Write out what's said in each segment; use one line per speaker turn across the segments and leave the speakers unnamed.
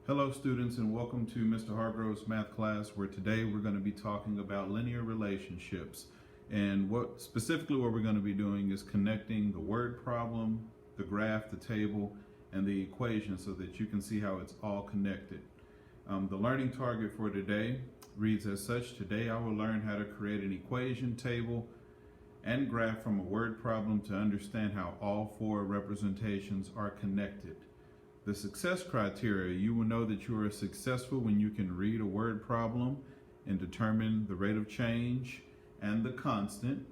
Hello students, and welcome to Mr. Hargrove's math class, where today we're going to be talking about linear relationships. And specifically what we're going to be doing is connecting the word problem, the graph, the table, and the equation so that you can see how it's all connected. The learning target for today reads as such: today I will learn how to create an equation, table, and graph from a word problem to understand how all four representations are connected. The success criteria: you will know that you are successful when you can read a word problem and determine the rate of change and the constant,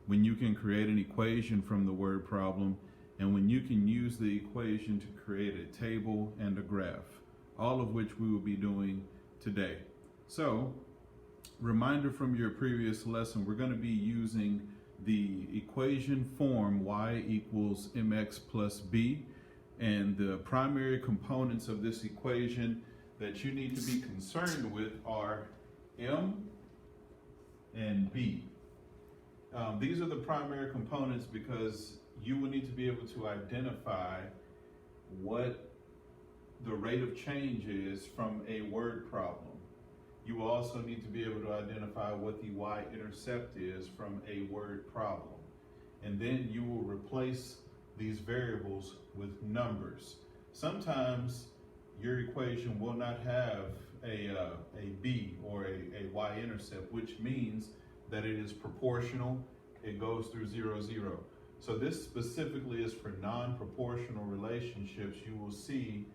when you can create an equation from the word problem, and when you can use the equation to create a table and a graph, all of which we will be doing today. So, reminder from your previous lesson, we're going to be using the equation form y equals mx plus b. And the primary components of this equation that you need to be concerned with are m and b. These are the primary components because you will need to be able to identify what the rate of change is from a word problem. You will also need to be able to identify what the y-intercept is from a word problem. And then you will replace these variables with numbers. Sometimes your equation will not have a b or a y-intercept, which means that it is proportional. It goes through 0, 0. So this specifically is for non-proportional relationships. You will see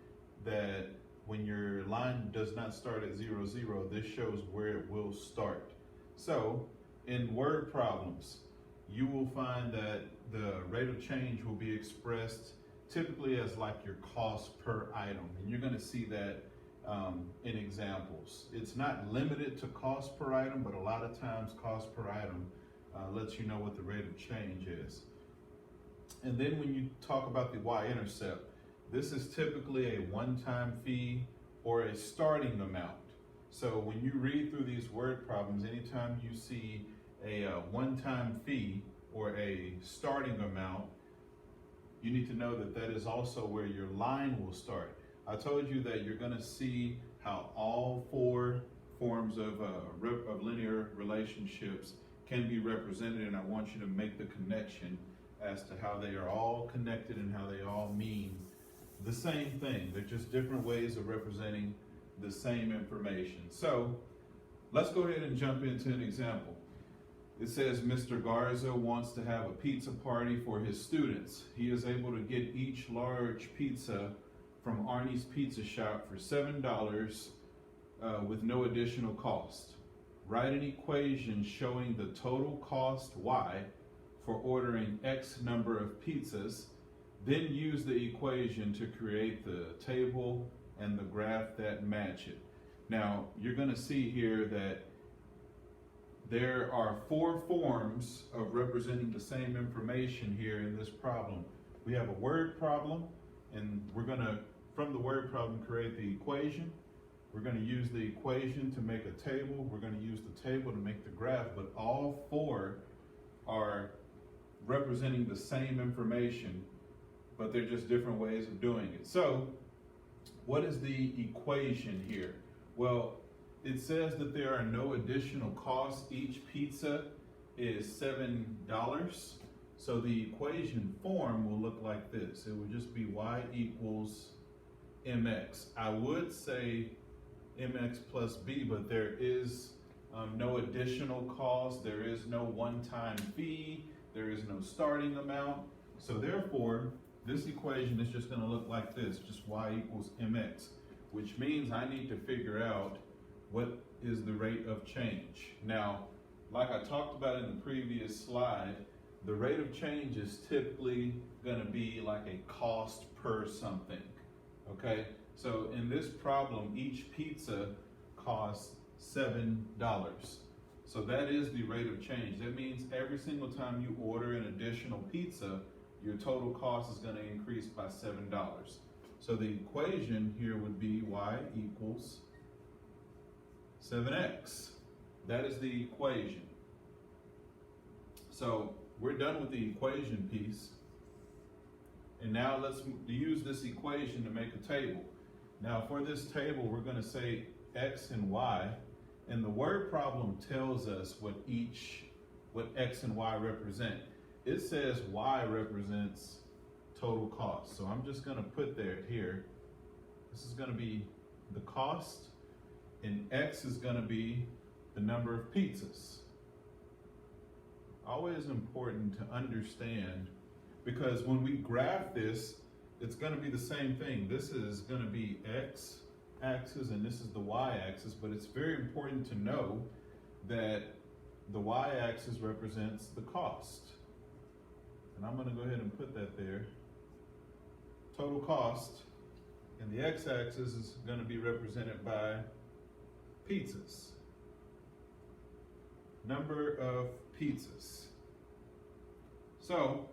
that when your line does not start at 0, 0, this shows where it will start. So in word problems, you will find that the rate of change will be expressed typically as like your cost per item. And you're going to see that in examples. It's not limited to cost per item, but a lot of times cost per item lets you know what the rate of change is. And then when you talk about the y-intercept, this is typically a one-time fee or a starting amount. So when you read through these word problems, anytime you see a one-time fee or a starting amount, you need to know that that is also where your line will start. I told you that you're going to see how all four forms of linear relationships can be represented, and I want you to make the connection as to how they are all connected and how they all mean the same thing. They're just different ways of representing the same information. So let's go ahead and jump into an example. It says Mr. Garza wants to have a pizza party for his students. He is able to get each large pizza from Arnie's Pizza Shop for $7 with no additional cost. Write an equation showing the total cost y for ordering X number of pizzas. Then use the equation to create the table and the graph that match it. Now, you're going to see here that there are four forms of representing the same information here in this problem. We have a word problem, and we're going to, from the word problem, create the equation. We're going to use the equation to make a table. We're going to use the table to make the graph, but all four are representing the same information, but they're just different ways of doing it. So, what is the equation here? Well, it says that there are no additional costs. Each pizza is $7. So the equation form will look like this. It would just be y equals mx. I would say mx plus b, but there is no additional cost. There is no one-time fee. There is no starting amount. So therefore, this equation is just going to look like this, just y equals mx, which means I need to figure out what is the rate of change. Now, like I talked about in the previous slide, the rate of change is typically going to be like a cost per something, okay? So in this problem, each pizza costs $7. So that is the rate of change. That means every single time you order an additional pizza, your total cost is going to increase by $7. So the equation here would be y equals 7x. That is the equation. So we're done with the equation piece. And now let's use this equation to make a table. Now for this table, we're going to say X and Y, and the word problem tells us what X and Y represent. It says Y represents total cost. So I'm just going to put here, this is going to be the cost, and X is going to be the number of pizzas. Always important to understand, because when we graph this, it's going to be the same thing. This is going to be X axis and this is the Y axis, but it's very important to know that the Y axis represents the cost. And I'm going to go ahead and put that there. Total cost, and the X axis is going to be represented by pizzas. Number of pizzas. So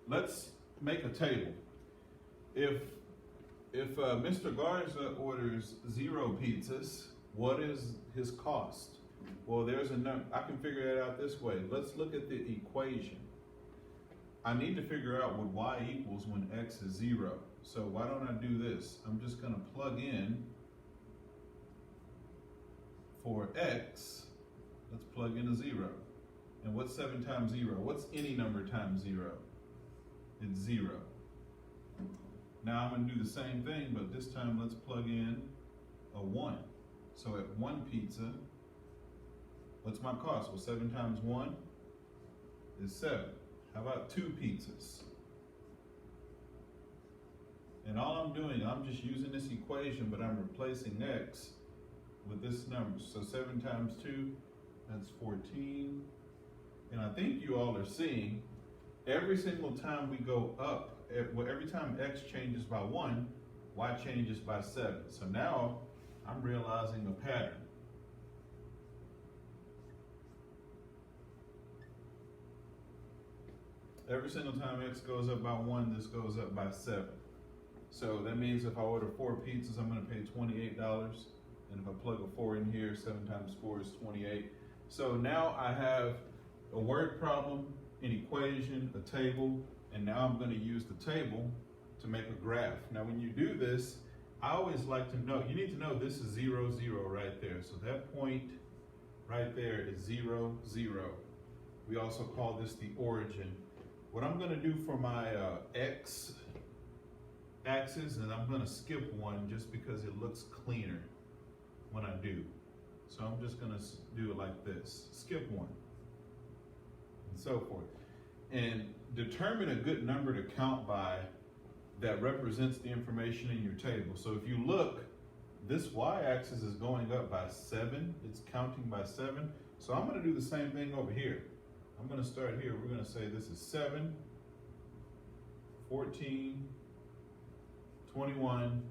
let's make a table. If Mr. Garza orders 0 pizzas, what is his cost? Well, there's a number. I can figure it out this way. Let's look at the equation. I need to figure out what y equals when x is 0. So why don't I do this? I'm just going to plug in for x. Let's plug in a 0. And what's 7 times 0? What's any number times 0? It's 0. Now I'm going to do the same thing, but this time let's plug in a 1. So at 1 pizza, what's my cost? Well, 7 times 1 is 7. How about 2 pizzas? And all I'm doing, I'm just using this equation, but I'm replacing x with this number. So 7 times 2, that's 14. And I think you all are seeing, every single time we go up, every time x changes by 1, y changes by 7. So now I'm realizing a pattern. Every single time x goes up by 1, this goes up by 7. So that means if I order 4 pizzas, I'm going to pay $28. And if I plug a 4 in here, 7 times 4 is 28. So now I have a word problem, an equation, a table, and now I'm going to use the table to make a graph. Now when you do this, I always like to know, you need to know this is 0, 0 right there. So that point right there is 0, 0. We also call this the origin. What I'm going to do for my x axis, and I'm going to skip 1 just because it looks cleaner when I do. So I'm just going to do it like this, skip 1, and so forth. And determine a good number to count by that represents the information in your table. So if you look, this y-axis is going up by 7. It's counting by 7. So I'm going to do the same thing over here. I'm going to start here. We're going to say this is 7, 14, 21,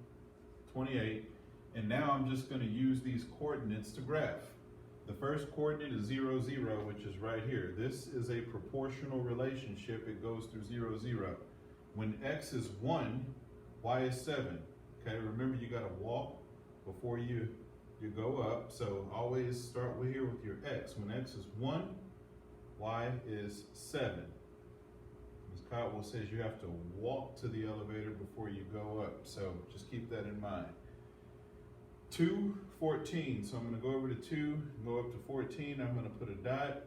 28. And now I'm just going to use these coordinates to graph. The first coordinate is 0, 0, which is right here. This is a proportional relationship. It goes through 0, 0. When x is 1, y is 7. Okay, remember you got to walk before you go up. So always start with here with your x. When x is 1, y is 7. Ms. Cotwell says you have to walk to the elevator before you go up. So just keep that in mind. 2, 14. So I'm going to go over to 2, go up to 14. I'm going to put a dot.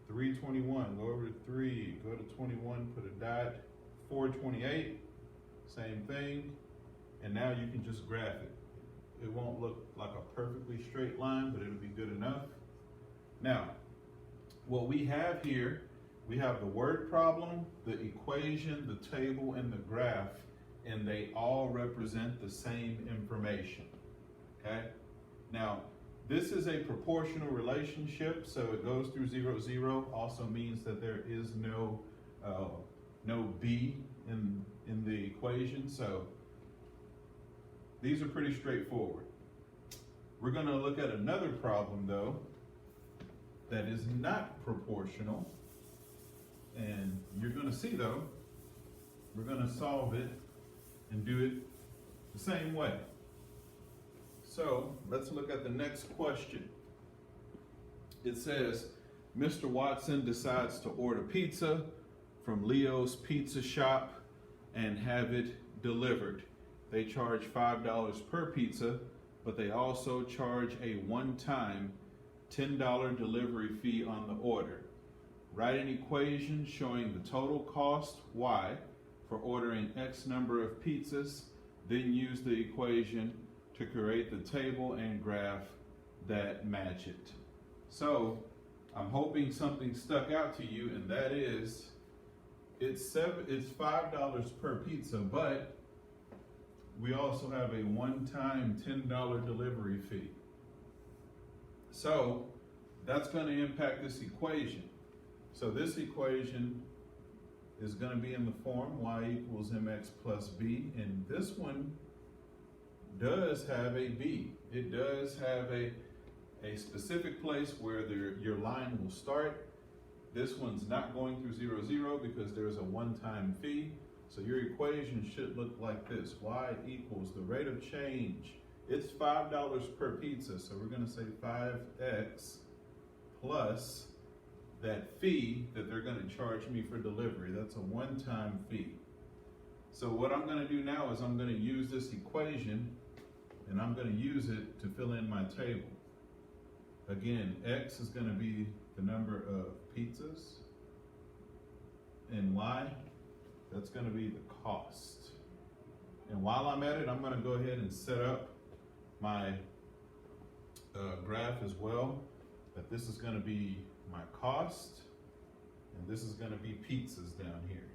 3, 21. Go over to 3, go to 21, put a dot. 4, 28. Same thing. And now you can just graph it. It won't look like a perfectly straight line, but it'll be good enough. Now, what we have here, we have the word problem, the equation, the table, and the graph, and they all represent the same information. Okay? Now, this is a proportional relationship, so it goes through 0, 0. Also means that there is no b in the equation. So these are pretty straightforward. We're going to look at another problem, though, that is not proportional. And you're going to see, though, we're going to solve it and do it the same way. So let's look at the next question. It says, Mr. Watson decides to order pizza from Leo's Pizza Shop and have it delivered. they charge $5 per pizza, but they also charge a one-time $10 delivery fee on the order. Write an equation showing the total cost, Y, for ordering X number of pizzas, then use the equation to create the table and graph that match it. So, I'm hoping something stuck out to you, and that is, it's $5 per pizza, but we also have a one-time $10 delivery fee. So that's going to impact this equation. So this equation is going to be in the form y equals mx plus b, and this one does have a b. It does have a specific place where your line will start. This one's not going through 0, 0 because there's a one-time fee. So your equation should look like this. Y equals the rate of change. It's $5 per pizza, so we're going to say 5x plus that fee that they're going to charge me for delivery. That's a one-time fee. So what I'm going to do now is I'm going to use this equation, and I'm going to use it to fill in my table. Again, x is going to be the number of pizzas, and y, that's going to be the cost. And while I'm at it, I'm going to go ahead and set up my graph as well, that this is going to be my cost, and this is going to be pizzas down here.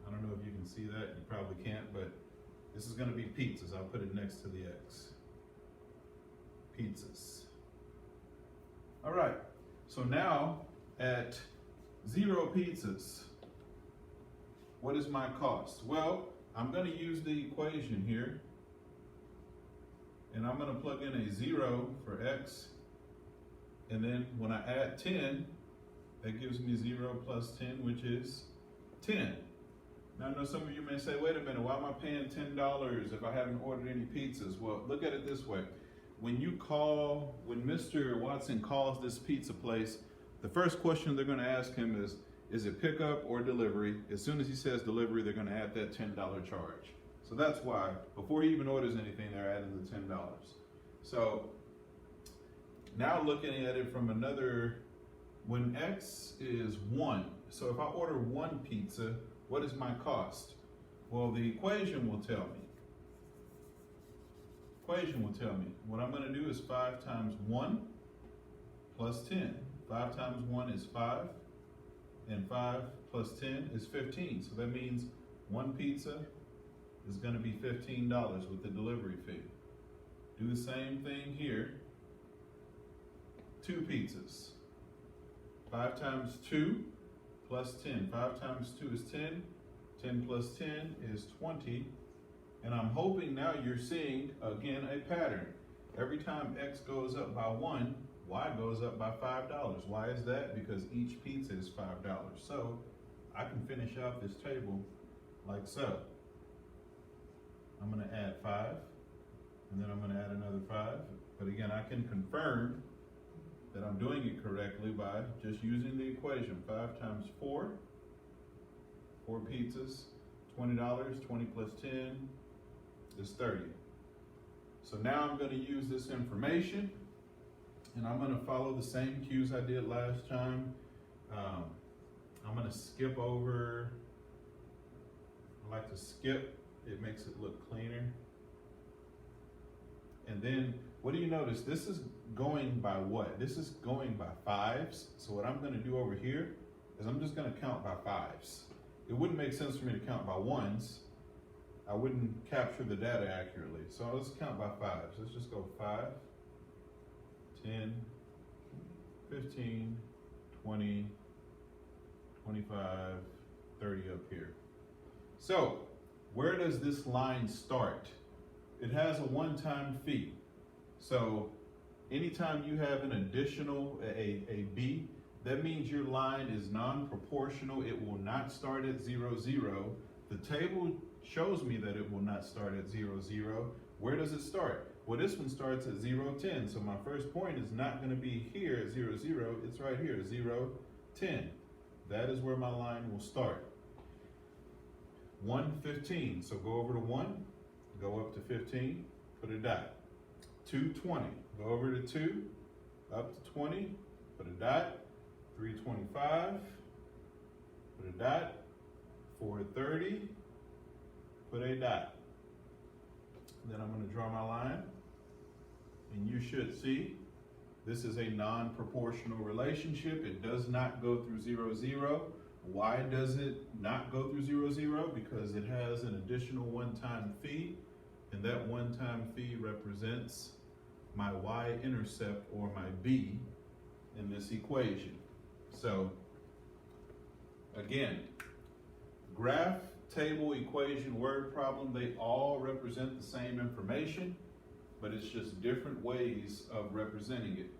I don't know if you can see that, you probably can't, but this is going to be pizzas. I'll put it next to the X. Pizzas. All right, so now at 0 pizzas, what is my cost? Well, I'm going to use the equation here, and I'm going to plug in a 0 for X, and then when I add 10, that gives me 0 plus 10, which is 10. Now I know some of you may say, wait a minute, why am I paying $10 if I haven't ordered any pizzas? Well, look at it this way. When Mr. Watson calls this pizza place, the first question they're going to ask him is it pickup or delivery? As soon as he says delivery, they're going to add that $10 charge. So that's why, before he even orders anything, they're adding the $10. So now looking at it from another, when X is 1, so if I order 1 pizza, what is my cost? Well, the equation will tell me. What I'm going to do is 5 times 1 plus 10. 5 times 1 is 5, and 5 plus 10 is 15. So that means 1 pizza is going to be $15 with the delivery fee. Do the same thing here. 2 pizzas. 5 times 2 plus 10. 5 times 2 is 10. 10 plus 10 is 20. And I'm hoping now you're seeing, again, a pattern. Every time X goes up by 1, Y goes up by $5. Why is that? Because each pizza is $5. So I can finish off this table like so. I'm going to add 5, and then I'm going to add another 5. But again, I can confirm that I'm doing it correctly by just using the equation. 5 times 4, 4 pizzas, $20, 20 plus 10 is 30. So now I'm going to use this information, and I'm going to follow the same cues I did last time. I'm going to skip over. I like to skip. It makes it look cleaner. And then, what do you notice? This is going by what? This is going by 5s. So what I'm going to do over here is I'm just going to count by 5s. It wouldn't make sense for me to count by 1s. I wouldn't capture the data accurately. So let's count by 5s. Let's just go 5, 10, 15, 20, 25, 30 up here. So where does this line start? It has a one-time fee. So anytime you have an additional, a B, that means your line is non-proportional. It will not start at 0, 0. The table shows me that it will not start at 0, 0. Where does it start? Well, this one starts at 0, 10. So my first point is not going to be here at 0, 0. It's right here, 0, 10. That is where my line will start. 115, so go over to 1, go up to 15, put a dot. 220, go over to 2, up to 20, put a dot. 325, put a dot. 430, put a dot. Then I'm going to draw my line, and you should see this is a non-proportional relationship. It does not go through 0, 0. Why does it not go through 0, 0? Because it has an additional one-time fee, and that one-time fee represents my y-intercept, or my b, in this equation. So, again, graph, table, equation, word problem, they all represent the same information, but it's just different ways of representing it.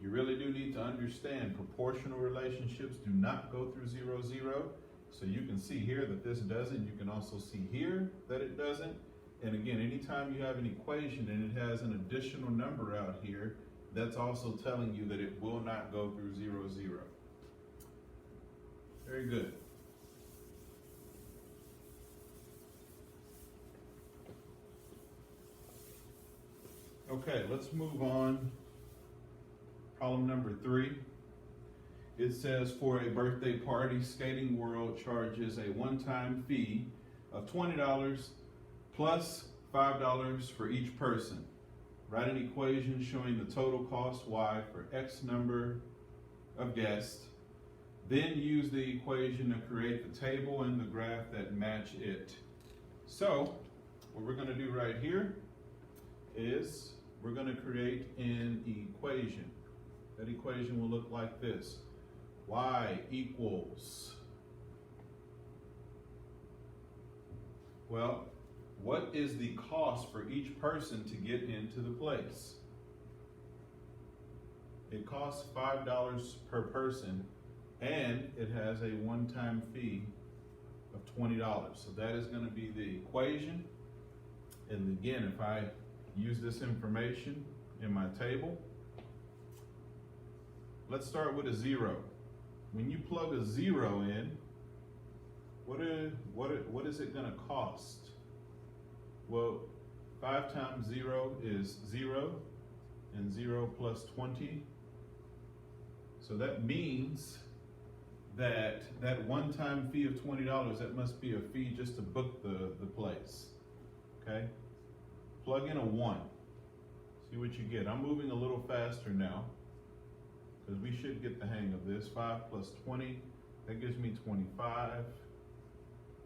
You really do need to understand proportional relationships do not go through 0, 0. So you can see here that this doesn't. You can also see here that it doesn't. And again, anytime you have an equation and it has an additional number out here, that's also telling you that it will not go through 0, 0. Very good. Okay, let's move on. Problem number 3. It says, for a birthday party, Skating World charges a one-time fee of $20 plus $5 for each person. Write an equation showing the total cost y for X number of guests. Then use the equation to create the table and the graph that match it. So, what we're going to do right here is we're going to create an equation. That equation will look like this. Y equals, well, what is the cost for each person to get into the place? It costs $5 per person, and it has a one-time fee of $20. So that is going to be the equation. And again, if I use this information in my table, let's start with a 0. When you plug a 0 in, what is it going to cost? Well, 5 times 0 is 0, and 0 plus 20. So that means that one-time fee of $20, that must be a fee just to book the place. Okay? Plug in a 1. See what you get. I'm moving a little faster now, because we should get the hang of this. 5 plus 20, that gives me 25.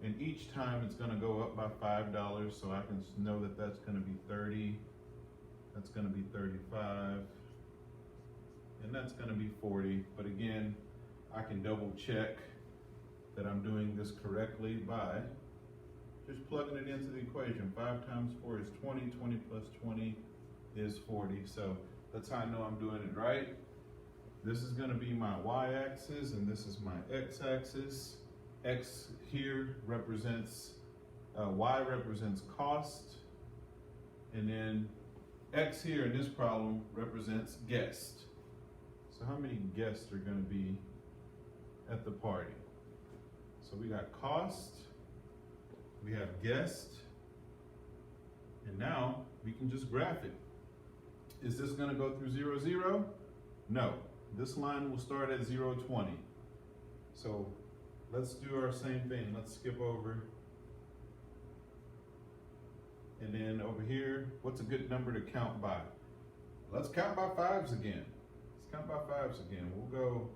And each time it's going to go up by $5, so I can know that that's going to be 30. That's going to be 35. And that's going to be 40. But again, I can double check that I'm doing this correctly by just plugging it into the equation. 5 times 4 is 20. 20 plus 20 is 40. So that's how I know I'm doing it right. This is going to be my y-axis, and this is my x-axis. X here represents, y represents cost, and then x here in this problem represents guest. So how many guests are going to be at the party? So we got cost, we have guest, and now we can just graph it. Is this going to go through 0, 0? No. This line will start at 0, 20. So let's do our same thing. Let's skip over. And then over here, what's a good number to count by? Let's count by 5s again. Let's count by 5s again. We'll go,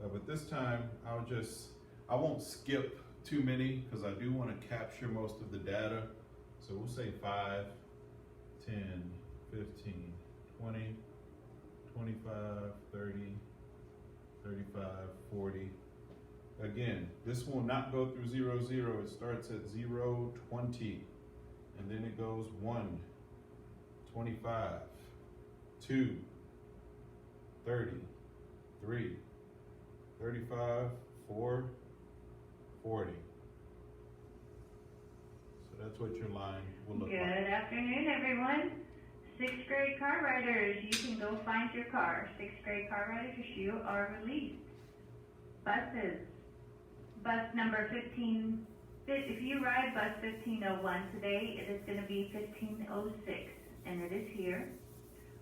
but this time I won't skip too many, because I do want to capture most of the data. So we'll say 5, 10, 15, 20, 25, 30, 35, 40. Again, this will not go through 0, 0. It starts at 0, 20. And then it goes 1, 25, 2, 30, 3, 35, 4, 40. So that's what your line will look like.
Good afternoon, everyone. 6th grade car riders, you can go find your car. 6th grade car riders, you are released. Buses. Bus number 15 If you ride bus 1501 today, it is going to be 1506, and it is here.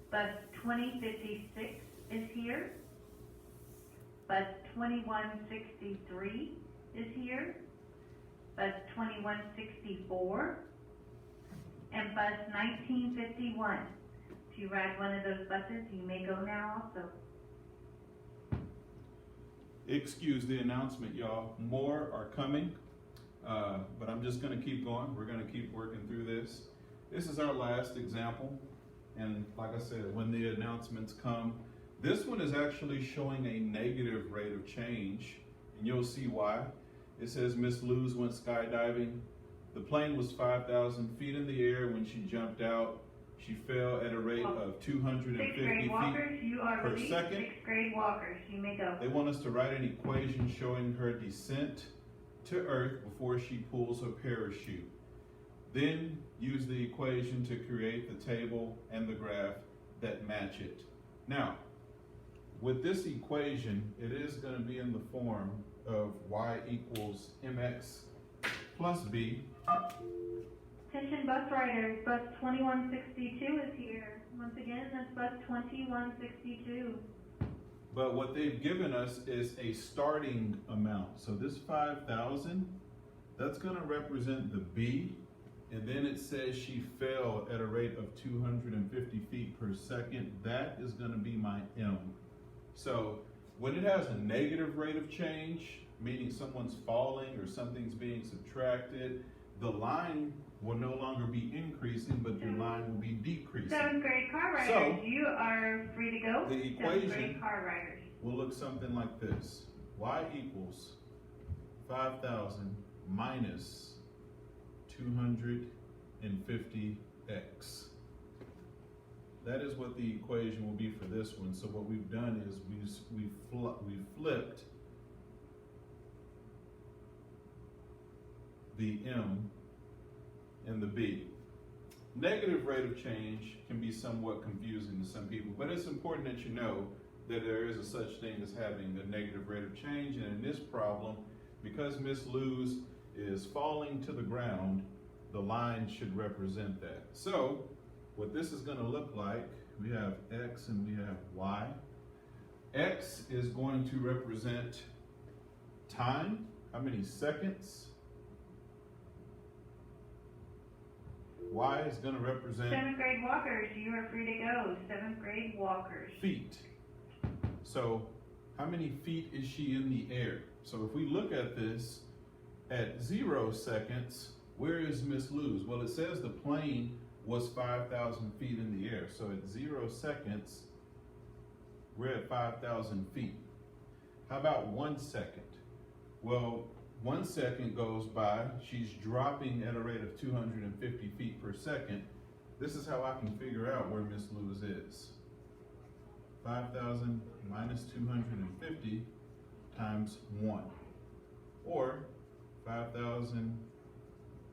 Bus 2056 is here. Bus 2163 is here. Bus 2164 and bus 1951. If you ride one of those buses, you may go now also.
Excuse the announcement, y'all. More are coming, but I'm just going to keep going. We're going to keep working through this. This is our last example, and like I said, when the announcements come, this one is actually showing a negative rate of change, and you'll see why. It says Miss Looze went skydiving. The plane was 5,000 feet in the air when she jumped out. She fell at a rate of 250 feet per second.
Sixth grade walkers, you may go.
They want us to write an equation showing her descent to Earth before she pulls her parachute. Then use the equation to create the table and the graph that match it. Now, with this equation, it is going to be in the form of y equals mx plus b.
Attention bus riders, bus 2162 is here. Once again, that's bus 2162.
But what they've given us is a starting amount. So this 5,000, that's going to represent the b. And then it says she fell at a rate of 250 feet per second. That is going to be my m. So when it has a negative rate of change, meaning someone's falling or something's being subtracted, the line will no longer be increasing, but your line will be decreasing.
7th grade car riders,
So,
you are free to go.
The
7th
equation
grade car riders.
will look something like this. Y equals 5,000 minus 250x. That is what the equation will be for this one. So what we've done is we flipped the m and the b. Negative rate of change can be somewhat confusing to some people, but it's important that you know that there is a such thing as having a negative rate of change. And in this problem, because Miss Looze is falling to the ground, the line should represent that. So what this is going to look like, we have x and we have y. X is going to represent time, how many seconds. Y is going to represent
7th grade walkers, you are free to go. 7th grade walkers.
feet. So how many feet is she in the air? So if we look at this at 0 seconds, where is Miss Looze? Well, it says the plane was 5,000 feet in the air. So at 0 seconds, we're at 5,000 feet. How about 1 second? Well, 1 second goes by, she's dropping at a rate of 250 feet per second. This is how I can figure out where Miss Looze is. 5,000 minus 250 times 1. Or 5,000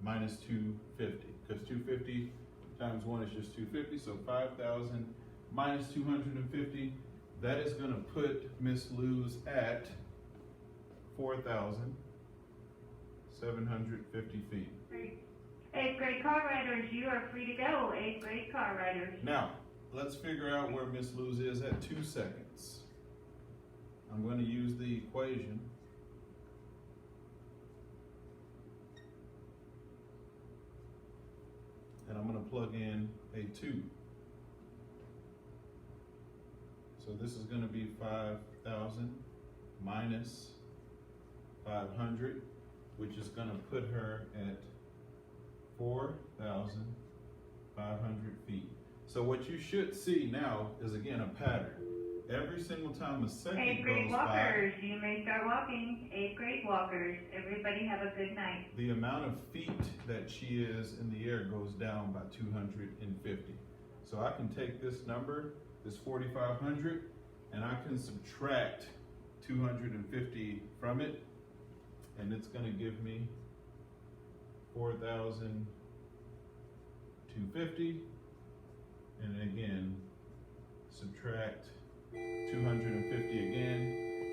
minus 250. Because 250 times 1 is just 250. So 5,000 minus 250. That is going to put Miss Looze at 4,750 feet.
8th grade car riders, you are free to go. 8th grade car riders.
Now, let's figure out where Miss Looze is at 2 seconds. I'm going to use the equation. And I'm going to plug in a 2. So this is going to be 5,000 minus 500, which is going to put her at 4,500 feet. So what you should see now is, again, a pattern. Every single time a second
8th grade
goes
walkers,
by,
you may start walking. 8th grade walkers, everybody have a good night.
the amount of feet that she is in the air goes down by 250. So I can take this number, this 4,500, and I can subtract 250 from it, and it's going to give me 4,250, and again subtract 250 again,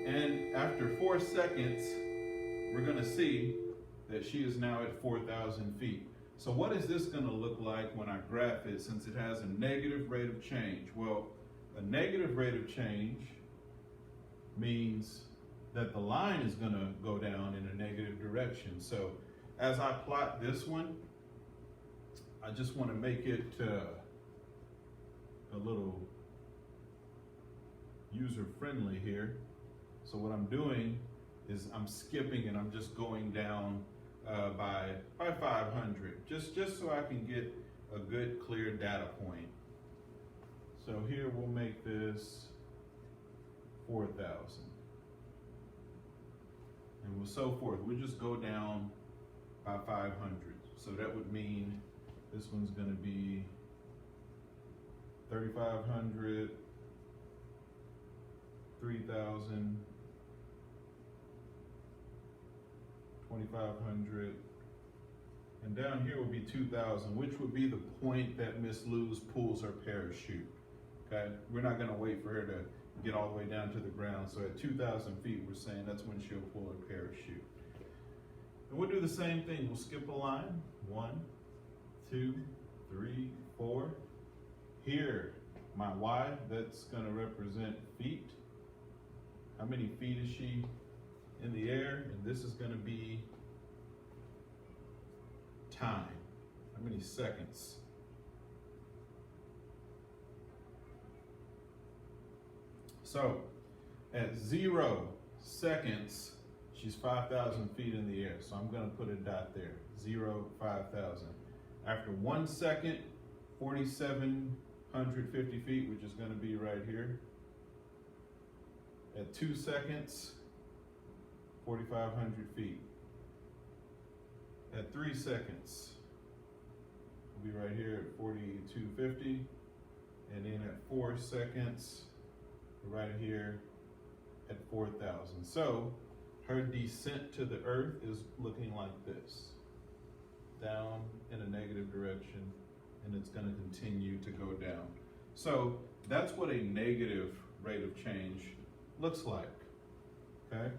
and after 4 seconds we're going to see that she is now at 4,000 feet. So what is this going to look like when I graph it, since it has a negative rate of change? Well, a negative rate of change means that the line is going to go down in a negative direction. So as I plot this one, I just want to make it a little user-friendly here. So what I'm doing is I'm skipping and I'm just going down by 500, just so I can get a good clear data point. So here we'll make this 4,000, and we'll so forth. We'll just go down by 500. So that would mean this one's going to be 3,500, 3,000. 2,500, and down here will be 2,000, which would be the point that Miss Looze pulls her parachute. Okay, we're not going to wait for her to get all the way down to the ground. So at 2,000 feet, we're saying that's when she'll pull her parachute. And we'll do the same thing. We'll skip a line. 1, 2, 3, 4. Here, my Y, that's going to represent feet. How many feet is she in the air? And this is going to be time. How many seconds? So at 0 seconds, she's 5,000 feet in the air. So I'm going to put a dot there. 0, 5,000. After 1 second, 4,750 feet, which is going to be right here. At 2 seconds, 4,500 feet. At 3 seconds, we'll be right here at 4,250. And then at 4 seconds, right here at 4,000. So her descent to the earth is looking like this. Down in a negative direction, and it's going to continue to go down. So that's what a negative rate of change looks like. Okay?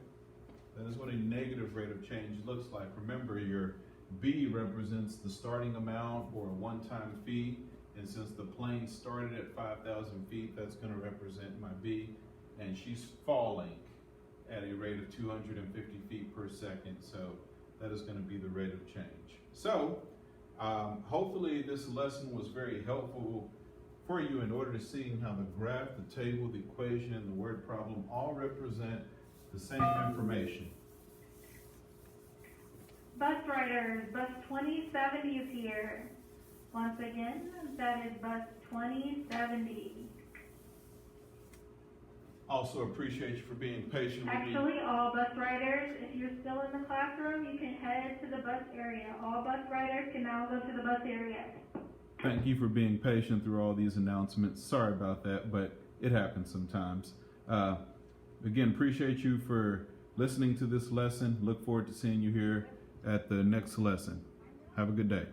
That is what a negative rate of change looks like. Remember, your B represents the starting amount or a one-time fee. And since the plane started at 5,000 feet, that's going to represent my B. And she's falling at a rate of 250 feet per second. So that is going to be the rate of change. So hopefully this lesson was very helpful for you in order to see how the graph, the table, the equation, and the word problem all represent the same information.
Bus riders, bus 2070 is here. Once again, that is bus 2070.
Also appreciate you for being patient with me.
Actually, all bus riders, if you're still in the classroom, you can head to the bus area. All bus riders can now go to the bus area.
Thank you for being patient through all these announcements. Sorry about that, but it happens sometimes. Again, appreciate you for listening to this lesson. Look forward to seeing you here at the next lesson. Have a good day.